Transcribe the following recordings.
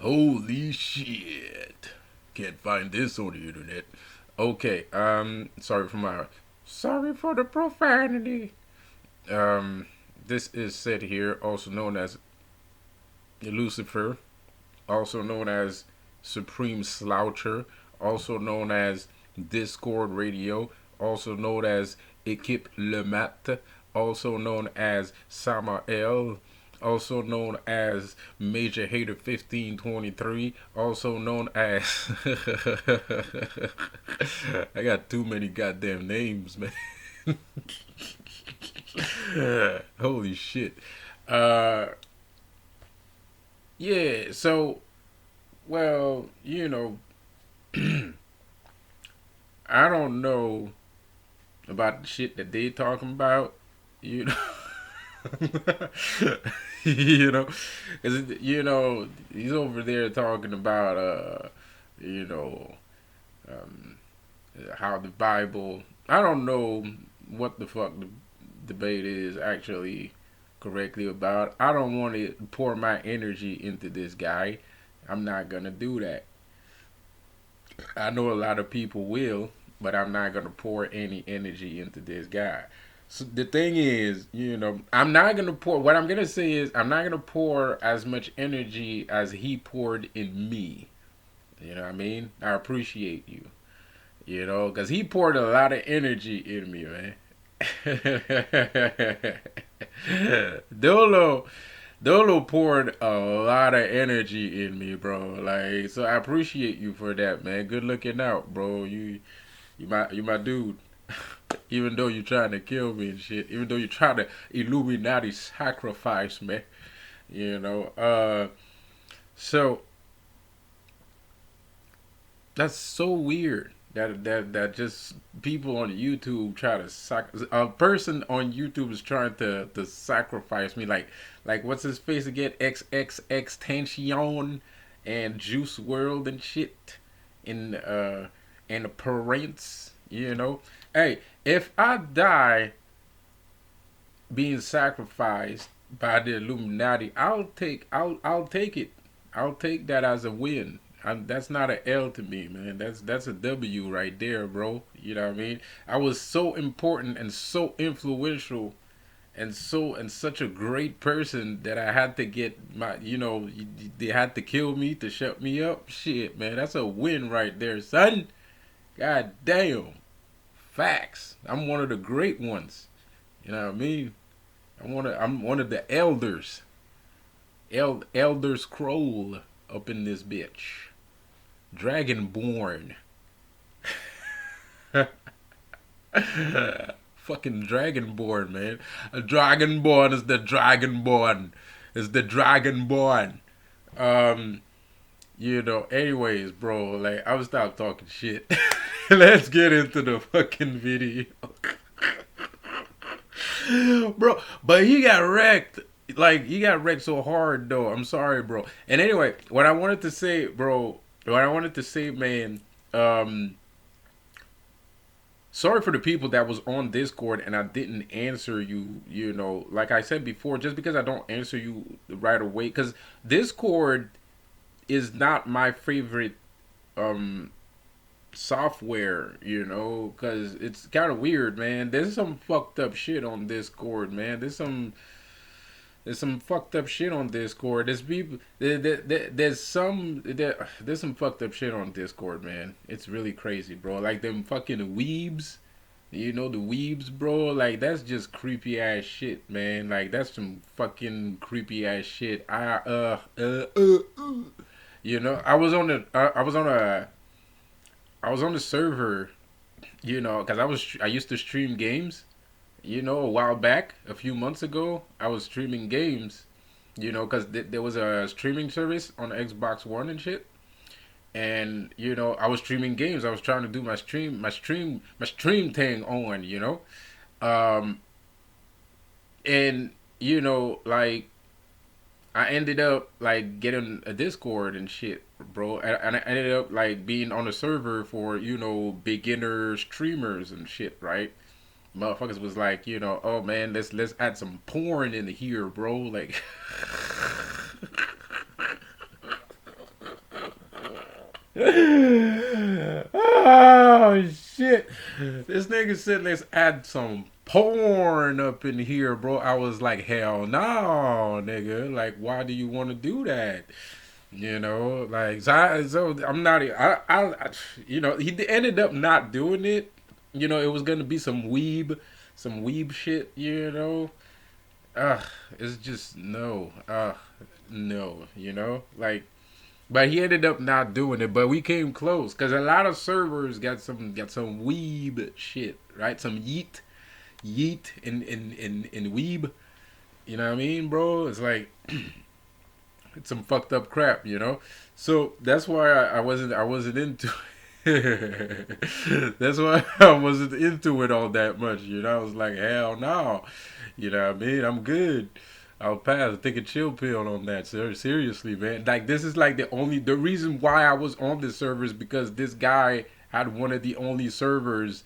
Holy shit. Can't find this on the internet. Okay, sorry for the profanity. This is said here, also known as Lucifer, also known as Supreme Sloucher, also known as Discord Radio, also known as Equipe Le Mat, also known as Samael, also known as Major Hater 1523, also known as I got too many goddamn names, man. Holy shit. Uh yeah, so well, I don't know about the shit that they talking about, you know. you know, cause he's over there talking about you know, um, how the Bible. I don't know what the fuck the debate is actually correctly about. I don't want to pour my energy into this guy. I'm not gonna do that. I know a lot of people will, but I'm not gonna pour any energy into this guy. So the thing is, I'm not gonna pour. What I'm gonna say is, I'm not gonna pour as much energy as he poured in me. You know what I mean? I appreciate you. Because he poured a lot of energy in me, man. Dolo, Dolo poured a lot of energy in me, bro. Like, so I appreciate you for that, man. Good looking out, bro. You my dude. Even though you're trying to kill me and shit. Even though you're trying to Illuminati sacrifice me, you know. So that's so weird. That just people on YouTube try to a person on YouTube is trying to sacrifice me, like what's his face again, XXX Tension and Juice World and shit, in and parents, hey, if I die being sacrificed by the Illuminati, I'll take it. I'll take that as a win. That's not an L to me, man. That's a W right there, bro. You know what I mean? I was so important and so influential and such a great person that I had to get they had to kill me to shut me up. Shit, man, that's a win right there, son. God damn. Facts. I'm one of the great ones. You know what I mean? I'm one of the elders. Elder Scroll up in this bitch. Dragonborn. Fucking Dragonborn, man. A Dragonborn is the Dragonborn. Is the Dragonborn. Um, anyways, bro, like, I will stop talking shit. Let's get into the fucking video. Bro, but he got wrecked. Like, he got wrecked so hard, though. I'm sorry, bro. And anyway, what I wanted to say, bro, man, um, sorry for the people that was on Discord and I didn't answer you, like I said before, just because I don't answer you right away, because Discord is not my favorite um software, because it's kind of weird, man. There's some fucked up shit on Discord, man. There's some fucked up shit on Discord. There's some fucked up shit on Discord, man. It's really crazy, bro. Like them fucking weebs. The weebs, bro. Like, that's just creepy ass shit, man. Like, that's some fucking creepy ass shit. I was on the I was on the server, because I used to stream games. A while back, a few months ago, I was streaming games. Because there was a streaming service on Xbox One and shit. And I was streaming games. I was trying to do my stream thing on. Um, and like, I ended up like getting a Discord and shit, bro. And I ended up like being on a server for beginner streamers and shit, right? Motherfuckers was like, oh man, let's add some porn in here, bro. Like, Oh shit! This nigga said let's add some porn up in here, bro. I was like, hell no, nigga. Like, why do you want to do that? You know, like so I'm not. You know, he ended up not doing it. You know, it was gonna be some weeb shit. You know, ugh, it's just no, no. You know, like, but he ended up not doing it. But we came close because a lot of servers got some weeb shit, right? Some yeet in weeb. You know what I mean, bro? It's like it's some fucked up crap, you know. So that's why I wasn't into. That's why I wasn't into it all that much, you know. I was like, hell no, you know what I mean. I'm good. I'll pass. Take a chill pill on that. Seriously, man. Like this is like the reason why I was on this server is because this guy had one of the only servers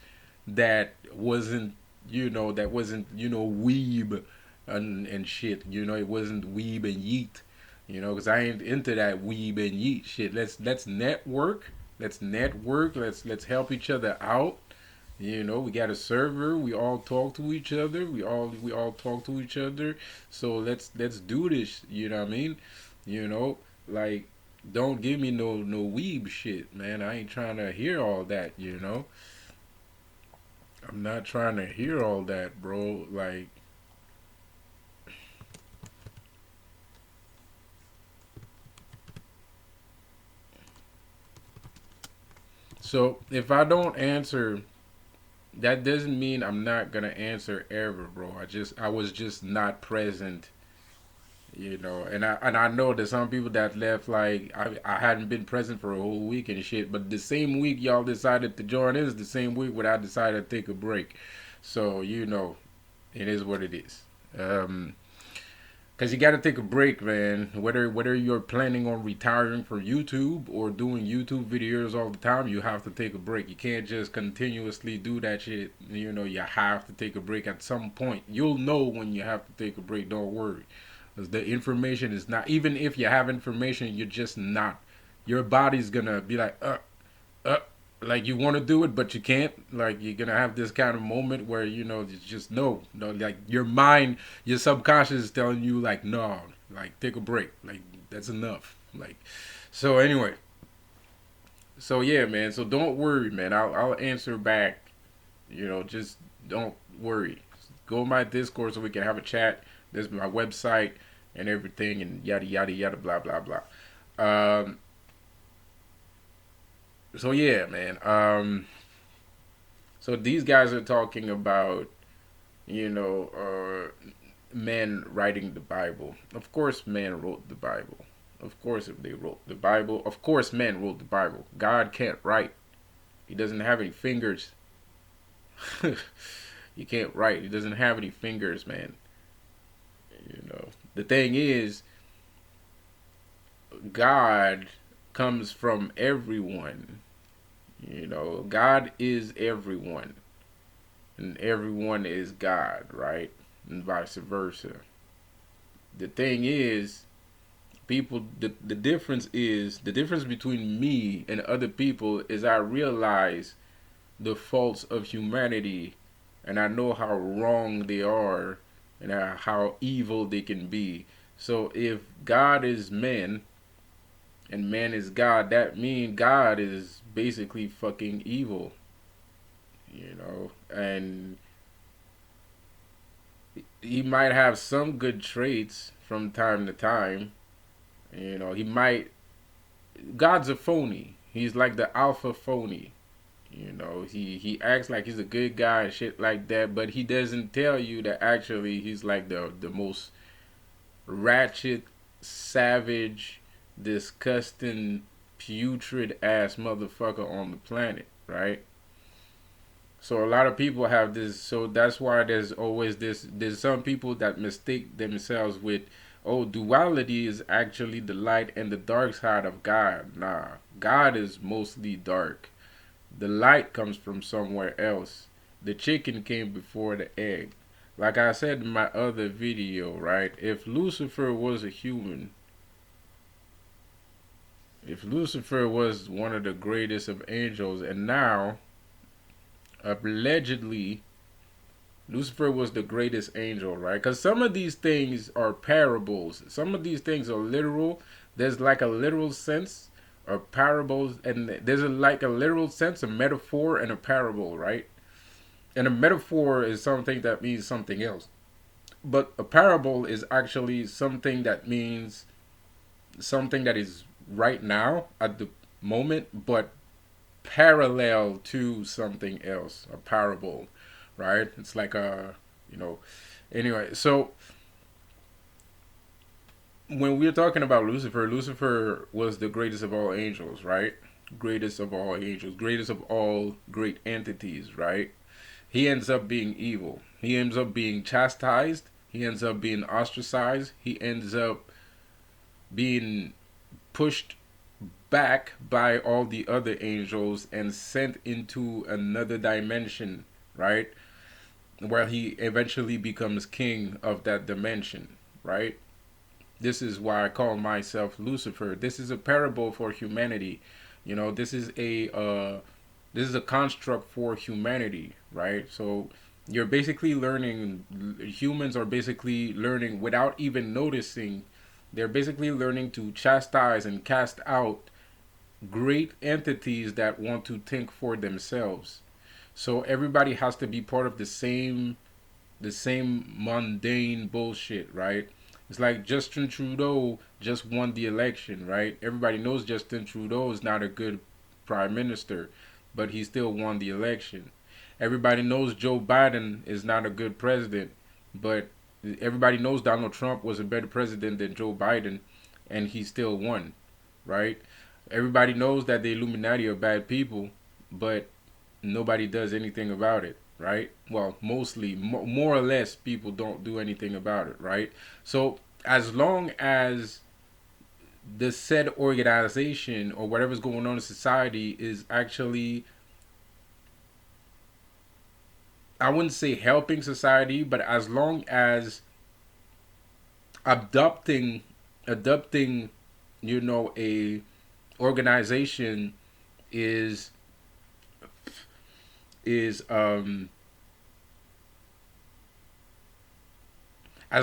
that wasn't, weeb and shit. You know, it wasn't weeb and yeet. You know, because I ain't into that weeb and yeet shit. Let's network. Let's network. Let's help each other out. You know, we got a server. We all talk to each other. We all talk to each other. So let's do this. You know what I mean? You know, like don't give me no weeb shit, man. I ain't trying to hear all that. You know, I'm not trying to hear all that, bro. Like, so if I don't answer, that doesn't mean I'm not gonna answer ever, bro. I was just not present, you know. And I know that some people that left, like I hadn't been present for a whole week and shit. But the same week y'all decided to join in is the same week when I decided to take a break. So you know, it is what it is. Cause you got to take a break, man. Whether you're planning on retiring from YouTube or doing YouTube videos all the time, you have to take a break. You can't just continuously do that shit. You know, you have to take a break at some point. You'll know when you have to take a break. Don't worry, cause the information is not. Even if you have information, you're just not. Your body's gonna be like, uh, like you want to do it but you can't. Like you're gonna have this kind of moment where it's just no, like your mind, your subconscious is telling you like no, like take a break, like that's enough, like. So anyway, so yeah, man, so don't worry, man. I'll answer back. Just don't worry. Go on my Discord so we can have a chat. There's my website and everything and yada yada yada blah blah blah. So yeah, man. So these guys are talking about, men writing the Bible. Of course, men wrote the Bible. Of course, if they wrote the Bible, of course, men wrote the Bible. God can't write. He doesn't have any fingers. He can't write. He doesn't have any fingers, man. The thing is, God comes from everyone. God is everyone, and everyone is God, right? And vice versa. The thing is, the difference between me and other people is I realize the faults of humanity, and I know how wrong they are, and how evil they can be. So if God is man and man is God, that means God is basically fucking evil, and he might have some good traits from time to time. He might. God's a phony. He's like the alpha phony. He acts like he's a good guy and shit like that, but he doesn't tell you that actually he's like the most ratchet, savage, disgusting, putrid ass motherfucker on the planet, right? So a lot of people have this. So that's why there's always this. There's some people that mistake themselves with, oh, duality is actually the light and the dark side of God. Nah, God is mostly dark. The light comes from somewhere else. The chicken came before the egg. Like I said in my other video, right? If if Lucifer was one of the greatest of angels, and now allegedly Lucifer was the greatest angel, right? Because some of these things are parables. Some of these things are literal. There's like a literal sense of parables, and there's like a literal sense, a metaphor, and a parable, right? And a metaphor is something that means something else. But a parable is actually something that means something that is right now at the moment, but parallel to something else. A parable, right? It's like a, you know, anyway. So when we're talking about Lucifer, Lucifer was the greatest of all angels, right? Greatest of all angels, greatest of all great entities, right? He ends up being evil. He ends up being chastised. He ends up being ostracized. He ends up being pushed back by all the other angels and sent into another dimension, right? Where he eventually becomes king of that dimension, right? This is why I call myself Lucifer. This is a parable for humanity. This is a construct for humanity, right? So you're basically learning. Humans are basically learning without even noticing. They're basically learning to chastise and cast out great entities that want to think for themselves. So everybody has to be part of the same mundane bullshit, right? It's like Justin Trudeau just won the election, right? Everybody knows Justin Trudeau is not a good prime minister, but he still won the election. Everybody knows Joe Biden is not a good president, but everybody knows Donald Trump was a better president than Joe Biden, and he still won, right? Everybody knows that the Illuminati are bad people, but nobody does anything about it, right? Well, mostly, more or less, people don't do anything about it, right? So, as long as the said organization or whatever's going on in society is actually, I wouldn't say helping society, but as long as adopting, adopting, a organization is is as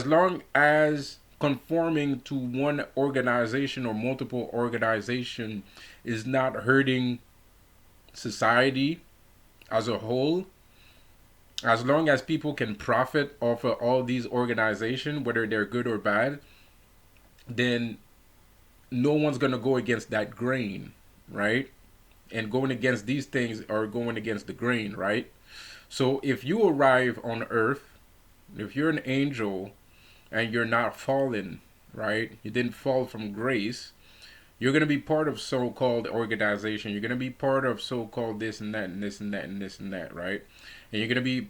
long as conforming to one organization or multiple organization is not hurting society as a whole, as long as people can profit off of all these organizations, whether they're good or bad, then no one's gonna go against that grain, right? And going against these things are going against the grain, right? So if you arrive on earth, if you're an angel and you're not fallen, right? You didn't fall from grace. You're going to be part of so-called organization. You're going to be part of so-called this and that and this and that and this and that, right? And you're going to be,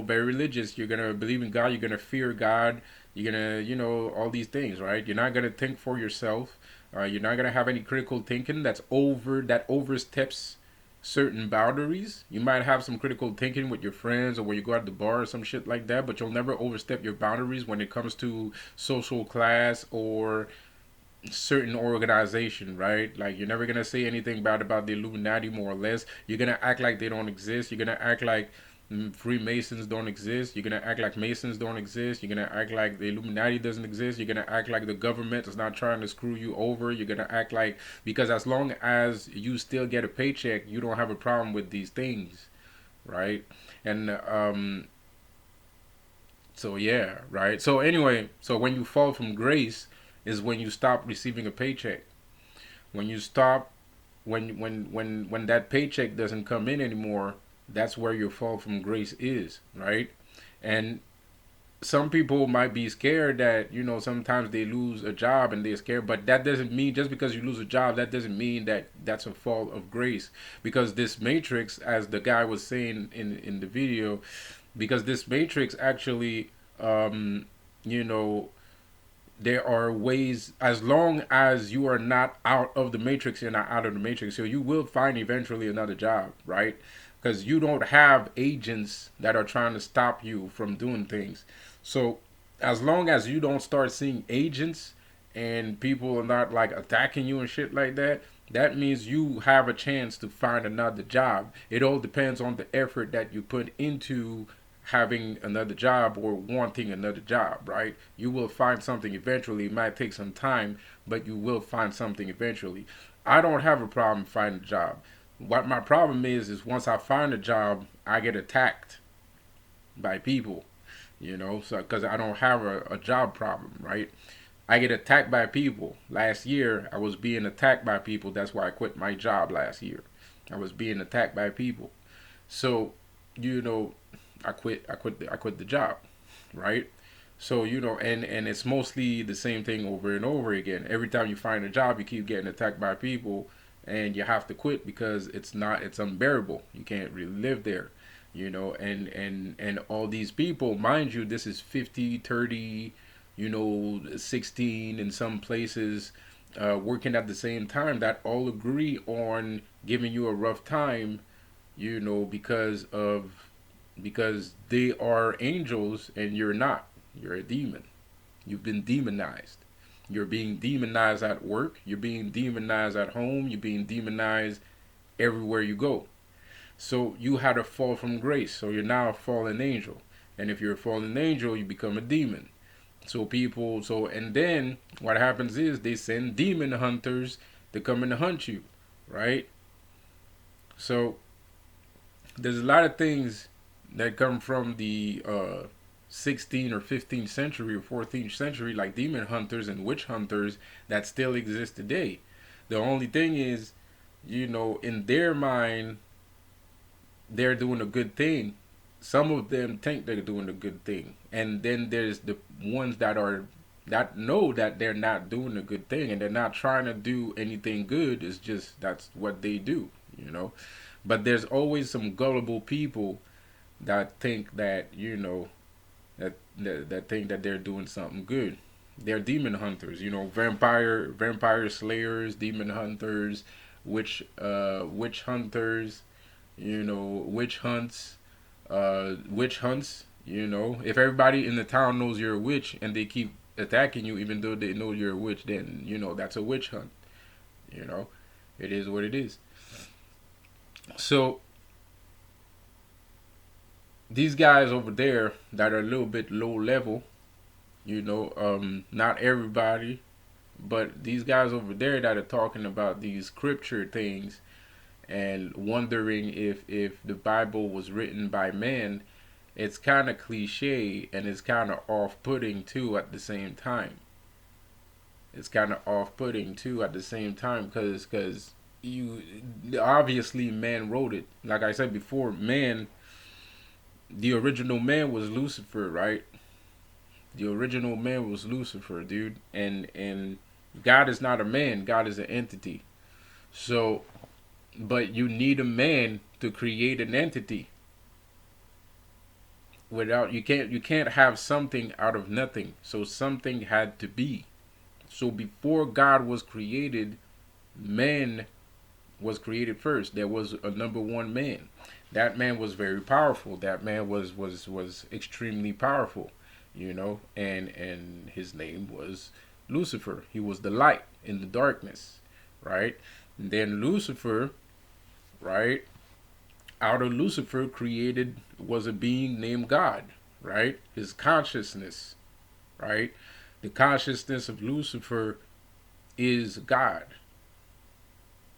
very religious. You're going to believe in God. You're going to fear God. You're going to, all these things, right? You're not going to think for yourself. You're not going to have any critical thinking that oversteps certain boundaries. You might have some critical thinking with your friends or when you go out to the bar or some shit like that, but you'll never overstep your boundaries when it comes to social class or certain organization, right? Like you're never gonna say anything bad about the Illuminati, more or less. You're gonna act like they don't exist. You're gonna act like Freemasons don't exist. You're gonna act like Masons don't exist. You're gonna act like the Illuminati doesn't exist. You're gonna act like the government is not trying to screw you over. You're gonna act like, because as long as you still get a paycheck, you don't have a problem with these things, right? And so yeah, right. So anyway, so when you fall from grace is when you stop receiving a paycheck. When you stop, when that paycheck doesn't come in anymore, that's where your fall from grace is, right? And some people might be scared that sometimes they lose a job and they're scared, but that doesn't mean, just because you lose a job, that doesn't mean that that's a fall of grace. Because this matrix, as the guy was saying in the video, because this matrix actually, you know there are ways, as long as you are not out of the matrix, you're not out of the matrix. So you will find eventually another job, right? Because you don't have agents that are trying to stop you from doing things. So as long as you don't start seeing agents and people are not like attacking you and shit like that, that means you have a chance to find another job. It all depends on the effort that you put into having another job or wanting another job, right? You will find something eventually. It might take some time, but you will find something eventually. I don't have a problem finding a job. What my problem is once I find a job, I get attacked by people, so because I don't have a job problem, right? I get attacked by people. Last year, I was being attacked by people. That's why I quit my job last year. I was being attacked by people. So, you know, I quit the job, right? So, and it's mostly the same thing over and over again. Every time you find a job, you keep getting attacked by people, and you have to quit because it's unbearable. You can't really live there, and all these people, mind you, this is 50, 30, 16 in some places, working at the same time, that all agree on giving you a rough time, because they are angels and you're not. You're a demon. You've been demonized. You're being demonized at work. You're being demonized at home. You're being demonized everywhere you go. So you had a fall from grace. So you're now a fallen angel. And if you're a fallen angel, you become a demon. And then what happens is they send demon hunters to come and hunt you, right? So there's a lot of things that come from the 16th or 15th century or 14th century, like demon hunters and witch hunters, that still exist today. The only thing is, in their mind, they're doing a good thing. Some of them think they're doing a good thing, and then there's the ones that know that they're not doing a good thing and they're not trying to do anything good. It's just that's what they do. But there's always some gullible people that think that think that they're doing something good. They're demon hunters, vampire slayers, demon hunters, witch hunters, witch hunts, witch hunts. If everybody in the town knows you're a witch and they keep attacking you, even though they know you're a witch, then that's a witch hunt. You know, it is what it is. So these guys over there that are a little bit low level, not everybody, but these guys over there that are talking about these scripture things and wondering if the Bible was written by men, it's kind of cliche and it's kind of off-putting too at the same time. It's kind of off-putting too at the same time because you obviously man wrote it. Like I said before, man, the original man was Lucifer, right? The original man was Lucifer, dude. And God is not a man. God is an entity. So, but you need a man to create an entity. Without you can't have something out of nothing. So something had to be. So before God was created, man was created first. There was a number one man. That man was very powerful. That man was extremely powerful, and his name was Lucifer. He was the light in the darkness, right? And then Lucifer, right? Out of Lucifer created was a being named God, right? His consciousness, right? The consciousness of Lucifer is God.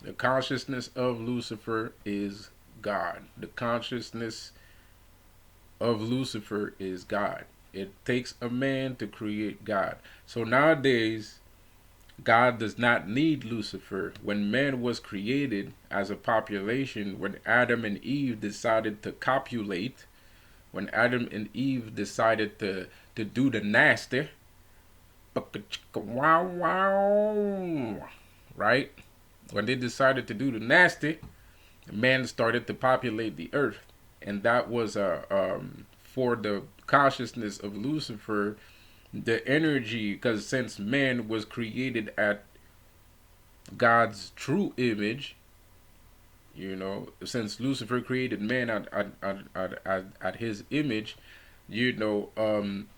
The consciousness of Lucifer is God. The consciousness of Lucifer is God. It takes a man to create God. So nowadays, God does not need Lucifer. When man was created as a population, when Adam and Eve decided to copulate, when Adam and Eve decided to do the nasty, wow, wow, right? When they decided to do the nasty, man started to populate the earth, and that was for the consciousness of Lucifer, the energy, because since man was created at God's true image, since Lucifer created man at his image, you know, um,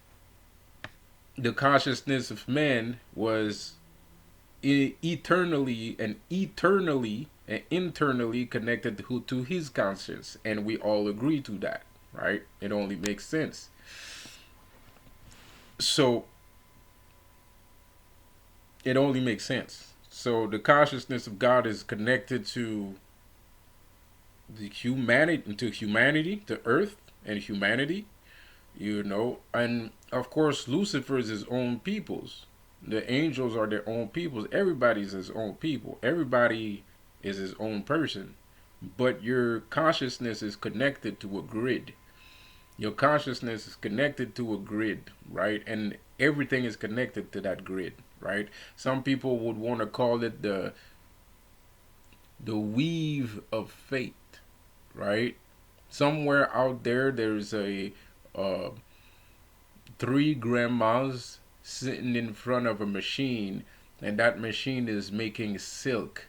the consciousness of man was eternally and internally connected to his conscience, and we all agree to that, right? It only makes sense. So it only makes sense. So the consciousness of God is connected to humanity, to earth and humanity, and of course Lucifer is his own peoples. The angels are their own peoples. Everybody's his own people. Everybody is his own person. But your consciousness is connected to a grid. Your consciousness is connected to a grid, right? And everything is connected to that grid, right? Some people would want to call it the weave of fate, right? Somewhere out there, there's a uh, three grandmas sitting in front of a machine, and that machine is making silk.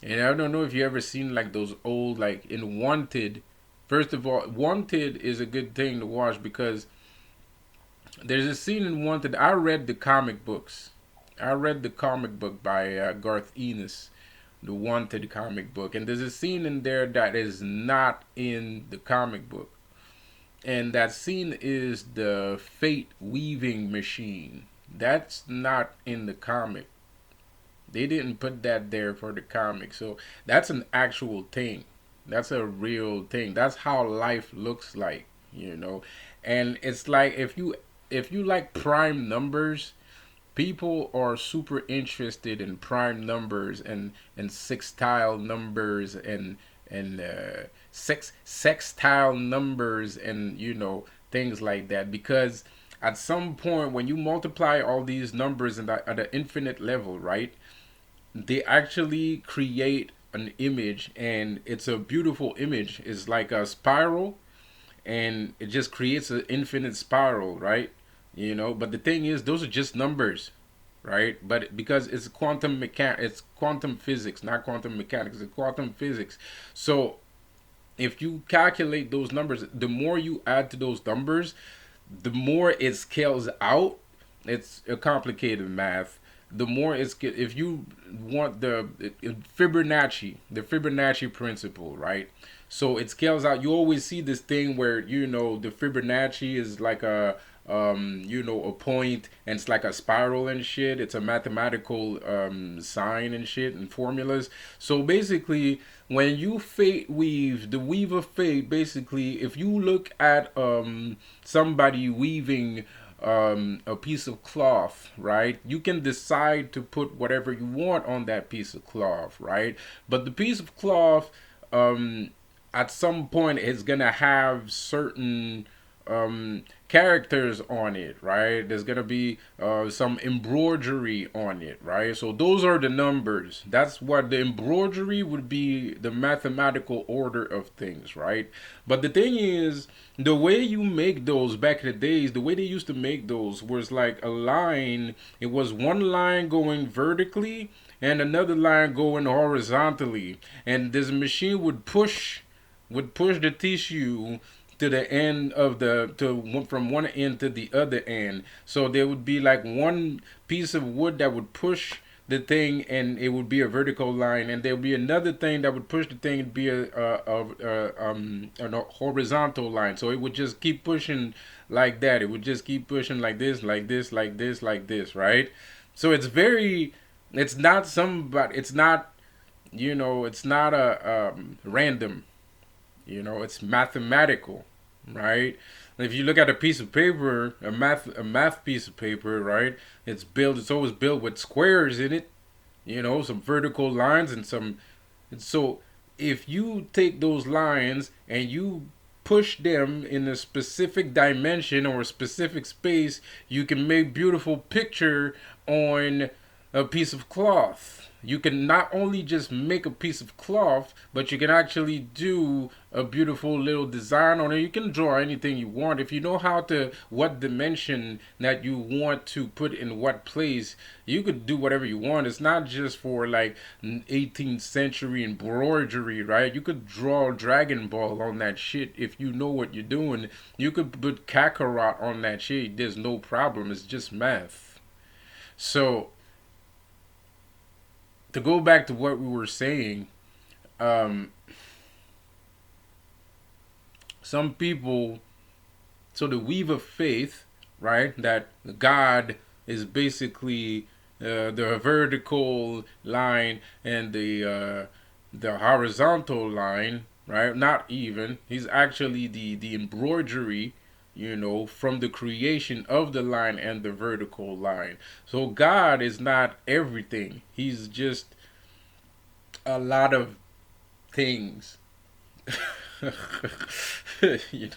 And I don't know if you ever seen like those old, like in Wanted. First of all, Wanted is a good thing to watch because there's a scene in Wanted. I read the comic books. I read the comic book by Garth Ennis, the Wanted comic book, and there's a scene in there that is not in the comic book, and that scene is the fate weaving machine. That's not in the comic. They didn't put that there for the comic, so that's an actual thing. That's a real thing. That's how life looks like. And it's like if you like prime numbers, people are super interested in prime numbers and sextile numbers and sextile numbers and things like that, because at some point when you multiply all these numbers at an infinite level, right, they actually create an image, and it's a beautiful image. It's like a spiral, and it just creates an infinite spiral, right? But the thing is, those are just numbers, right? But because it's quantum physics, not quantum mechanics, it's quantum physics. So if you calculate those numbers, the more you add to those numbers, the more it scales out. It's a complicated math. The more it's, if you want the Fibonacci principle, right? So it scales out. You always see this thing where the Fibonacci is like a point, and it's like a spiral and shit. It's a mathematical sign and shit and formulas. So basically, when you fate weave, the weave of fate, basically, if you look at somebody weaving a piece of cloth, right? You can decide to put whatever you want on that piece of cloth, right? But the piece of cloth, at some point, is gonna have certain characters on it, right? There's gonna be some embroidery on it, right? So those are the numbers. That's what the embroidery would be, the mathematical order of things, right? But the thing is, the way you make those back in the days, the way they used to make those was like a line. It was one line going vertically and another line going horizontally, and this machine would push the tissue to the end of from one end to the other end. So there would be like one piece of wood that would push the thing, and it would be a vertical line, and there would be another thing that would push the thing and be a horizontal line. So it would just keep pushing like that. It would just keep pushing like this, like this, like this, like this, right? So it's not somebody, it's not a random. It's mathematical, right? If you look at a piece of paper, a math piece of paper, right? It's always built with squares in it, some vertical lines and some. And so if you take those lines and you push them in a specific dimension or a specific space, you can make beautiful picture on a piece of cloth. You can not only just make a piece of cloth, but you can actually do a beautiful little design on it. You can draw anything you want. If you know how to, what dimension that you want to put in what place, you could do whatever you want. It's not just for like 18th century embroidery, right? You could draw Dragon Ball on that shit if you know what you're doing. You could put Kakarot on that shit. There's no problem. It's just math. So to go back to what we were saying, um, some people, so the weave of faith, right, that God is basically the vertical line and the horizontal line, right? Not even. He's actually the embroidery, from the creation of the line and the vertical line. So God is not everything. He's just a lot of things. you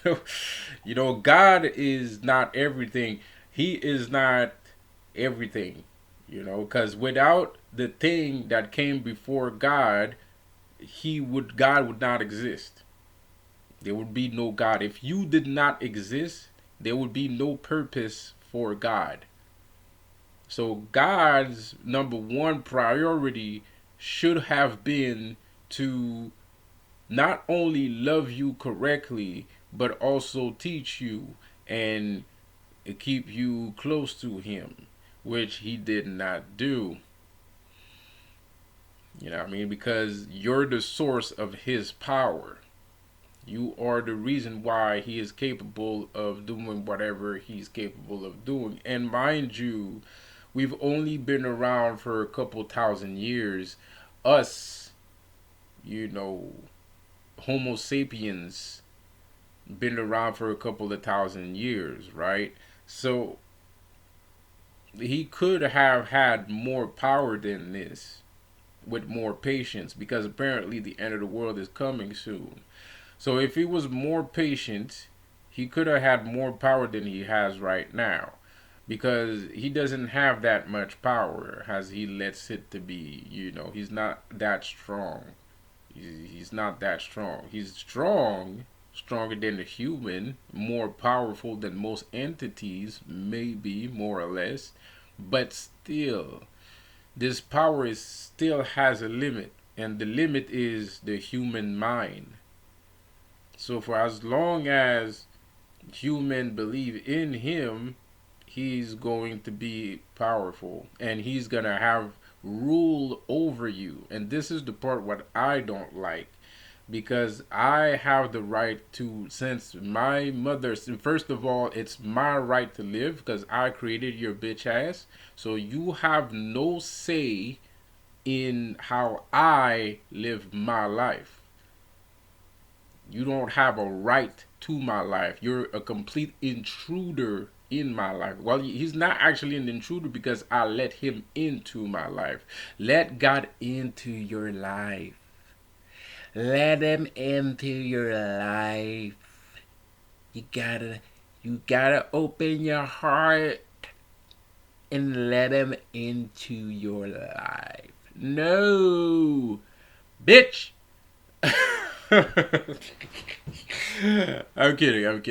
know, God is not everything. He is not everything. Because without the thing that came before God, God would not exist. There would be no God. If you did not exist, there would be no purpose for God. So God's number one priority should have been to not only love you correctly, but also teach you and keep you close to Him, which He did not do. You know what I mean? Because you're the source of His power. You are the reason why He is capable of doing whatever He's capable of doing. And mind you, we've only been around for a couple thousand years. Us, Homo sapiens, been around for a couple of thousand years, right? So he could have had more power than this with more patience, because apparently the end of the world is coming soon. So if he was more patient, he could have had more power than he has right now, because he doesn't have that much power as he lets it to be. He's not that strong. He's not that strong. He's strong, stronger than a human, more powerful than most entities, maybe more or less, but still, this power still has a limit, and the limit is the human mind. So for as long as humans believe in him, he's going to be powerful, and he's gonna have rule over you. And this is the part what I don't like, because I have the right to, since my mother, first of all, it's my right to live because I created your bitch ass. So you have no say in how I live my life. You don't have a right to my life. You're a complete intruder in my life. Well, he's not actually an intruder because I let him into my life. Let God into your life. Let him into your life. You gotta open your heart and let him into your life. No, bitch. I'm kidding.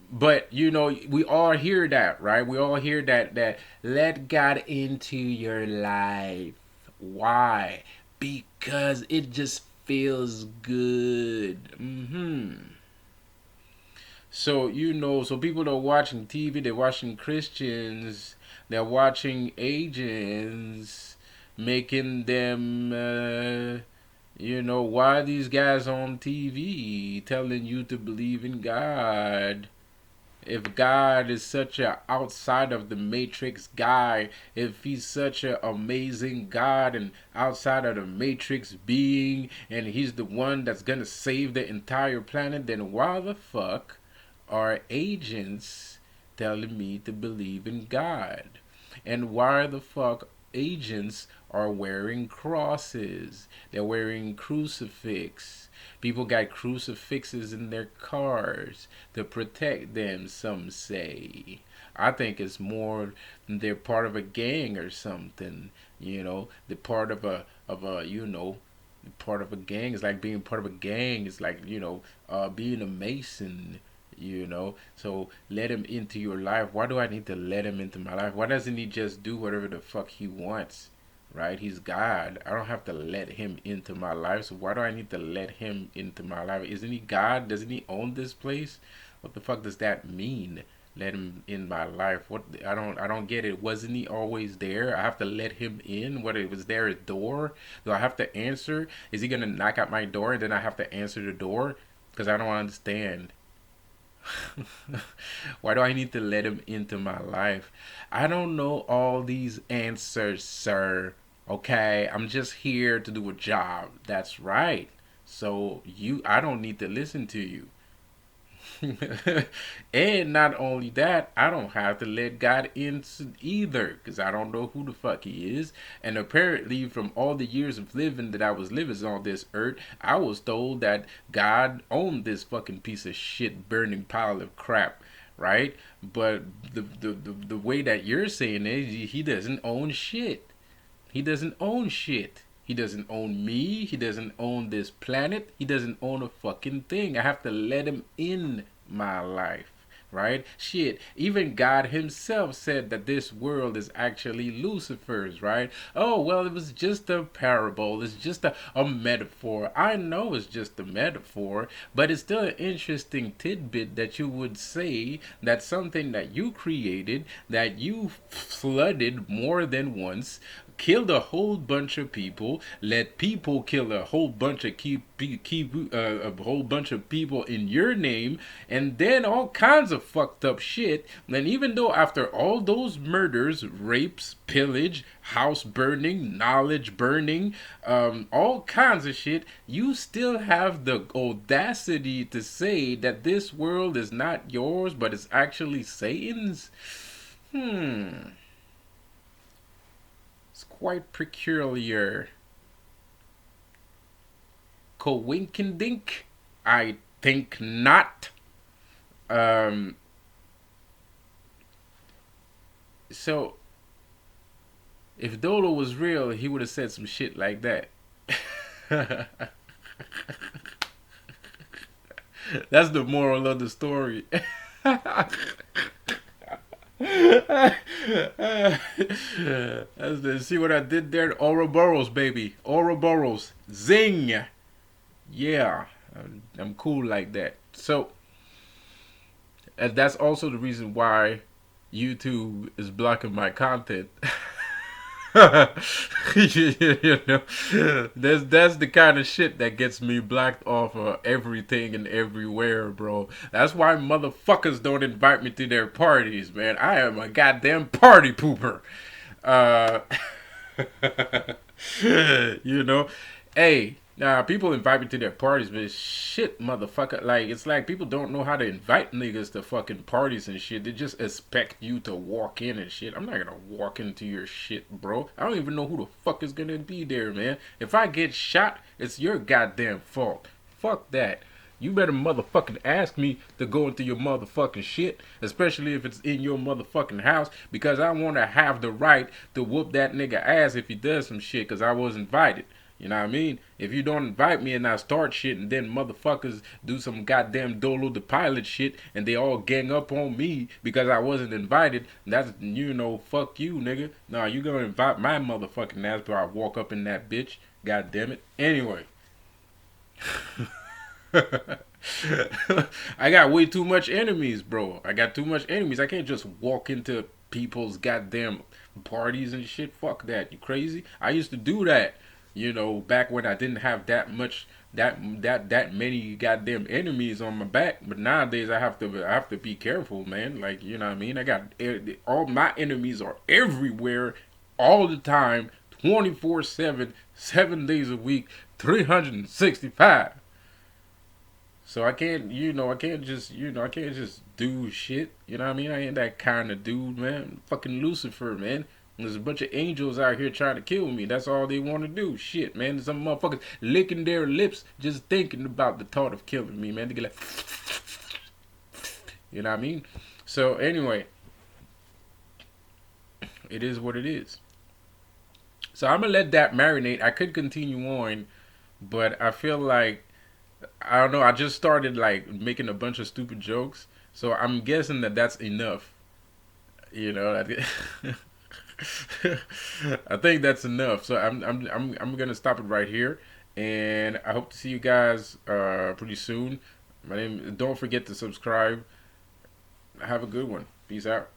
But we all hear that, right? We all hear that let God into your life. Why? Because it just feels good. So people are watching TV, they're watching Christians, they're watching agents, making them, why are these guys on TV telling you to believe in God? If God is such a outside of the matrix guy, if he's such an amazing God and outside of the matrix being, and he's the one that's gonna save the entire planet, then why the fuck are agents telling me to believe in God? And why the fuck agents are wearing crosses? They're wearing crucifix. People got crucifixes in their cars to protect them, some say. I think it's more they're part of a gang or something. They're part of a part of a gang. Is like being part of a gang. It's like being a mason. So let him into your life. Why do I need to let him into my life? Why doesn't he just do whatever the fuck he wants? Right? He's God. I don't have to let him into my life. So why do I need to let him into my life? Isn't he God? Doesn't he own this place? What the fuck does that mean? Let him in my life. What I don't get it. Wasn't he always there? I have to let him in. What, it was there a door? Do I have to answer? Is he gonna knock at my door and then I have to answer the door? Because I don't understand. Why do I need to let him into my life? I don't know all these answers, sir. Okay, I'm just here to do a job. That's right. So I don't need to listen to you. And not only that, I don't have to let God in either, because I don't know who the fuck he is. And apparently, from all the years of living that I was living on this earth, I was told that God owned this fucking piece of shit, burning pile of crap, right? But the way that you're saying it, he doesn't own shit. He doesn't own shit. He doesn't own me. He doesn't own this planet. He doesn't own a fucking thing. I have to let him in my life. Right? Shit. Even God himself said that this world is actually Lucifer's, right? Oh, well, it was just a parable. It's just a metaphor. I know it's just a metaphor, but it's still an interesting tidbit that you would say that something that you created, that you flooded more than once, killed a whole bunch of people, let people kill a whole bunch of a whole bunch of people in your name, and then all kinds of fucked up shit. And even though after all those murders, rapes, pillage, house burning, knowledge burning, all kinds of shit, you still have the audacity to say that this world is not yours, but it's actually Satan's. It's quite peculiar. Coinkindink? I think not. So if Dolo was real, he would have said some shit like that. That's the moral of the story. See what I did there? Ouroboros, baby. Ouroboros. Zing. Yeah. I'm cool like that. So, and that's also the reason why YouTube is blocking my content. That's the kind of shit that gets me blacked off of everything and everywhere, bro. That's why motherfuckers don't invite me to their parties, man. I am a goddamn party pooper. Uh, you know, hey, nah, people invite me to their parties, but shit, motherfucker. Like, it's like people don't know how to invite niggas to fucking parties and shit. They just expect you to walk in and shit. I'm not gonna walk into your shit, bro. I don't even know who the fuck is gonna be there, man. If I get shot, it's your goddamn fault. Fuck that. You better motherfucking ask me to go into your motherfucking shit, especially if it's in your motherfucking house, because I want to have the right to whoop that nigga ass if he does some shit, because I was invited. You know what I mean? If you don't invite me and I start shit and then motherfuckers do some goddamn Dolo the Pilot shit and they all gang up on me because I wasn't invited, that's, fuck you, nigga. Nah, you gonna invite my motherfucking ass before I walk up in that bitch. God damn it. Anyway. I got way too much enemies, bro. I got too much enemies. I can't just walk into people's goddamn parties and shit. Fuck that. You crazy? I used to do that. Back when I didn't have that much that many goddamn enemies on my back. But nowadays I have to be careful, man. Like, you know what I mean? I got all my enemies are everywhere all the time, 24/7, 7 days a week, 365. So I can't just do shit. You know what I mean? I ain't that kind of dude, man. Fucking Lucifer, man. There's a bunch of angels out here trying to kill me. That's all they want to do. Shit, man. Some motherfuckers licking their lips just thinking about the thought of killing me, man. They get like, you know what I mean? So anyway, it is what it is. So I'm gonna let that marinate. I could continue on, but I feel like I don't know. I just started like making a bunch of stupid jokes, so I'm guessing that that's enough. You know, I think that's enough. So I'm gonna stop it right here, and I hope to see you guys pretty soon. My name. Don't forget to subscribe. Have a good one. Peace out.